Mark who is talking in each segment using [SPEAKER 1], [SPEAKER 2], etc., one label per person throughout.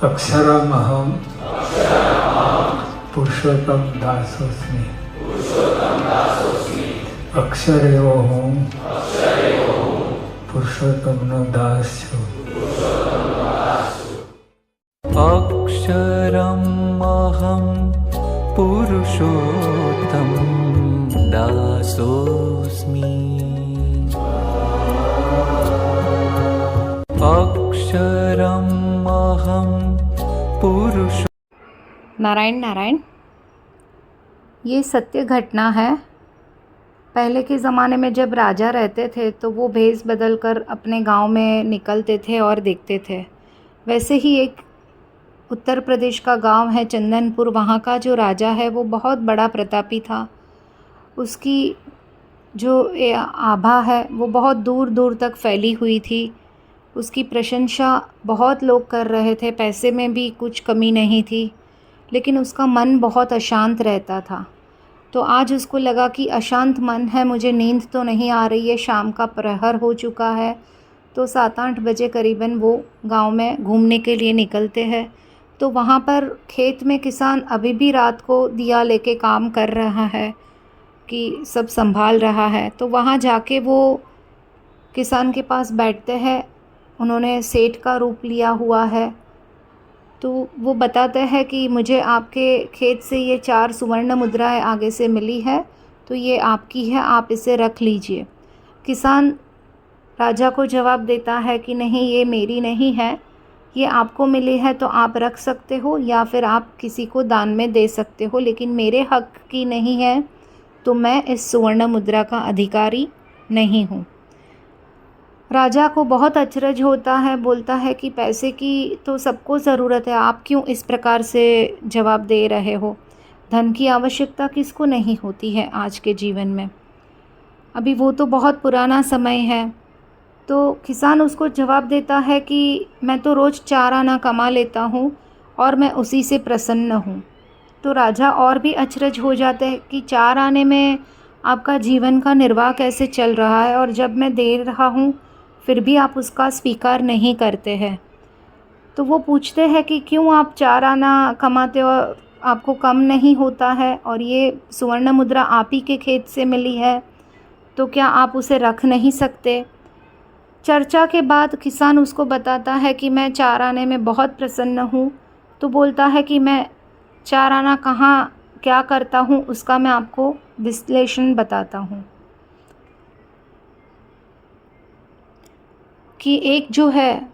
[SPEAKER 1] अक्षरमहं पुरुषोत्तम दासोऽस्मि। अक्षर एवो हूँ, पुरुषोत्तमનો દાસ છું।
[SPEAKER 2] अक्षरम् अहं पुरुषोत्तम दासोऽस्मि। अक्षरम् अहं पुरुष।
[SPEAKER 3] नारायण नारायण। ये सत्य घटना है। पहले के ज़माने में जब राजा रहते थे तो वो भेष बदल कर अपने गांव में निकलते थे और देखते थे। वैसे ही एक उत्तर प्रदेश का गांव है चंदनपुर, वहाँ का जो राजा है वो बहुत बड़ा प्रतापी था। उसकी जो आभा है वो बहुत दूर दूर तक फैली हुई थी। उसकी प्रशंसा बहुत लोग कर रहे थे, पैसे में भी कुछ कमी नहीं थी, लेकिन उसका मन बहुत अशांत रहता था। तो आज उसको लगा कि अशांत मन है, मुझे नींद तो नहीं आ रही है, शाम का प्रहर हो चुका है। तो 7-8 बजे करीबन वो गांव में घूमने के लिए निकलते हैं। तो वहाँ पर खेत में किसान अभी भी रात को दिया लेके काम कर रहा है कि सब संभाल रहा है। तो वहाँ जाके वो किसान के पास बैठते हैं। उन्होंने सेठ का रूप लिया हुआ है। तो वो बताते हैं कि मुझे आपके खेत से ये 4 सुवर्ण मुद्राएं आगे से मिली है, तो ये आपकी है, आप इसे रख लीजिए। किसान राजा को जवाब देता है कि नहीं, ये मेरी नहीं है, ये आपको मिली है तो आप रख सकते हो या फिर आप किसी को दान में दे सकते हो, लेकिन मेरे हक की नहीं है, तो मैं इस सुवर्ण मुद्रा का अधिकारी नहीं हूँ। राजा को बहुत अचरज होता है, बोलता है कि पैसे की तो सबको ज़रूरत है, आप क्यों इस प्रकार से जवाब दे रहे हो? धन की आवश्यकता किसको नहीं होती है आज के जीवन में? अभी वो तो बहुत पुराना समय है। तो किसान उसको जवाब देता है कि मैं तो रोज़ 4 आना कमा लेता हूँ और मैं उसी से प्रसन्न हूँ। तो राजा और भी अचरज हो जाते हैं कि 4 आने में आपका जीवन का निर्वाह कैसे चल रहा है, और जब मैं दे रहा हूँ फिर भी आप उसका स्वीकार नहीं करते हैं। तो वो पूछते हैं कि क्यों आप 4 आना कमाते हो, आपको कम नहीं होता है, और ये सुवर्ण मुद्रा आप ही के खेत से मिली है, तो क्या आप उसे रख नहीं सकते? चर्चा के बाद किसान उसको बताता है कि मैं 4 आने में बहुत प्रसन्न हूँ। तो बोलता है कि मैं 4 आना कहाँ क्या करता हूँ उसका मैं आपको विश्लेषण बताता हूँ। कि एक जो है,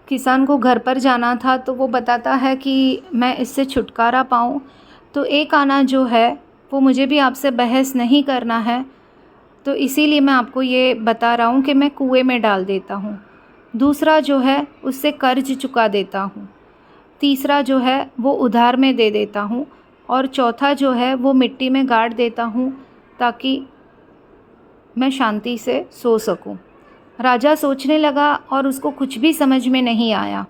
[SPEAKER 3] किसान को घर पर जाना था, तो वो बताता है कि मैं इससे छुटकारा पाऊँ तो 1 आना जो है वो मुझे भी आपसे बहस नहीं करना है, तो इसीलिए मैं आपको ये बता रहा हूँ कि मैं कुएं में डाल देता हूँ। दूसरा जो है उससे कर्ज चुका देता हूँ। तीसरा जो है वो उधार में दे देता हूँ, और चौथा जो है वो मिट्टी में गाड़ देता हूँ ताकि मैं शांति से सो सकूं। राजा सोचने लगा और उसको कुछ भी समझ में नहीं आया।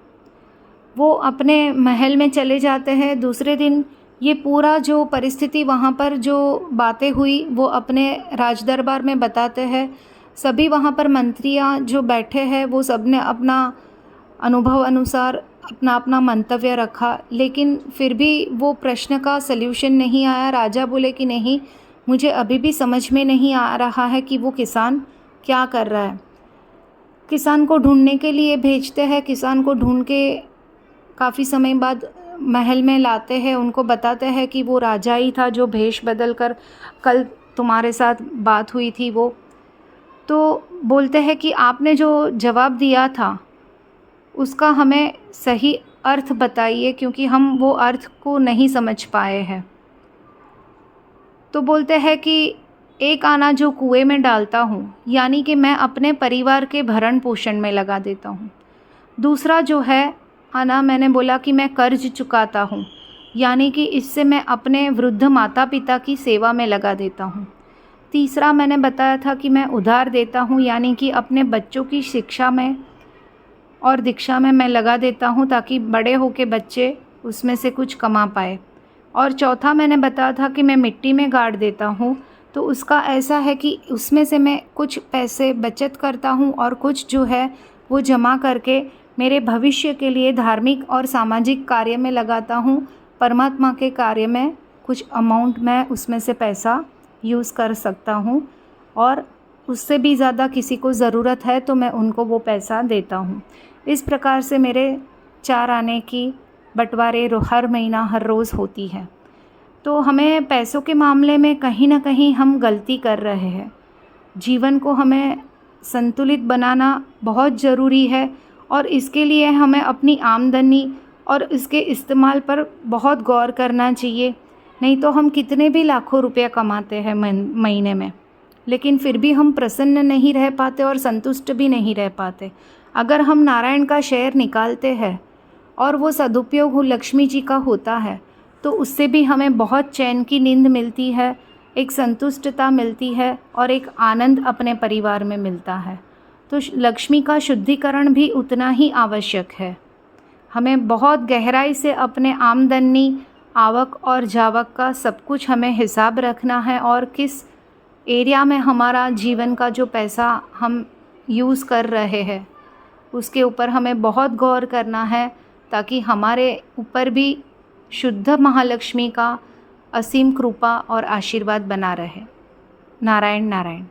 [SPEAKER 3] वो अपने महल में चले जाते हैं। दूसरे दिन ये पूरा जो परिस्थिति वहाँ पर जो बातें हुई वो अपने राजदरबार में बताते हैं। सभी वहाँ पर मंत्रियाँ जो बैठे हैं वो सब ने अपना अनुभव अनुसार अपना अपना मंतव्य रखा, लेकिन फिर भी वो प्रश्न का सल्यूशन नहीं आया। राजा बोले कि नहीं, मुझे अभी भी समझ में नहीं आ रहा है कि वो किसान क्या कर रहा है। किसान को ढूंढने के लिए भेजते हैं। किसान को ढूंढ के काफ़ी समय बाद महल में लाते हैं। उनको बताते हैं कि वो राजा ही था जो भेष बदल कर कल तुम्हारे साथ बात हुई थी। वो तो बोलते हैं कि आपने जो जवाब दिया था उसका हमें सही अर्थ बताइए, क्योंकि हम वो अर्थ को नहीं समझ पाए हैं। तो बोलते हैं कि 1 आना जो कुएं में डालता हूँ, यानी कि मैं अपने परिवार के भरण पोषण में लगा देता हूँ। दूसरा जो है आना, मैंने बोला कि मैं कर्ज चुकाता हूँ, यानी कि इससे मैं अपने वृद्ध माता पिता की सेवा में लगा देता हूँ। तीसरा मैंने बताया था कि मैं उधार देता हूँ, यानी कि अपने बच्चों की शिक्षा में और दीक्षा में मैं लगा देता हूँ ताकि बड़े होके बच्चे उसमें से कुछ कमा पाए। और चौथा मैंने बताया था कि मैं मिट्टी में गाड़ देता हूँ, तो उसका ऐसा है कि उसमें से मैं कुछ पैसे बचत करता हूँ और कुछ जो है वो जमा करके मेरे भविष्य के लिए धार्मिक और सामाजिक कार्य में लगाता हूँ। परमात्मा के कार्य में कुछ अमाउंट मैं उसमें से पैसा यूज़ कर सकता हूँ, और उससे भी ज़्यादा किसी को ज़रूरत है तो मैं उनको वो पैसा देता हूँ। इस प्रकार से मेरे 4 आने की बंटवारे हर महीना हर रोज़ होती है। तो हमें पैसों के मामले में कहीं ना कहीं हम गलती कर रहे हैं। जीवन को हमें संतुलित बनाना बहुत ज़रूरी है, और इसके लिए हमें अपनी आमदनी और इसके इस्तेमाल पर बहुत गौर करना चाहिए। नहीं तो हम कितने भी लाखों रुपया कमाते हैं महीने में, लेकिन फिर भी हम प्रसन्न नहीं रह पाते और संतुष्ट भी नहीं रह पाते। अगर हम नारायण का शेयर निकालते हैं और वो सदुपयोग लक्ष्मी जी का होता है, तो उससे भी हमें बहुत चैन की नींद मिलती है, एक संतुष्टता मिलती है और एक आनंद अपने परिवार में मिलता है। तो लक्ष्मी का शुद्धिकरण भी उतना ही आवश्यक है। हमें बहुत गहराई से अपने आमदनी, आवक और जावक का सब कुछ हमें हिसाब रखना है, और किस एरिया में हमारा जीवन का जो पैसा हम यूज़ कर रहे हैं उसके ऊपर हमें बहुत गौर करना है, ताकि हमारे ऊपर भी शुद्ध महालक्ष्मी का असीम कृपा और आशीर्वाद बना रहे। नारायण नारायण।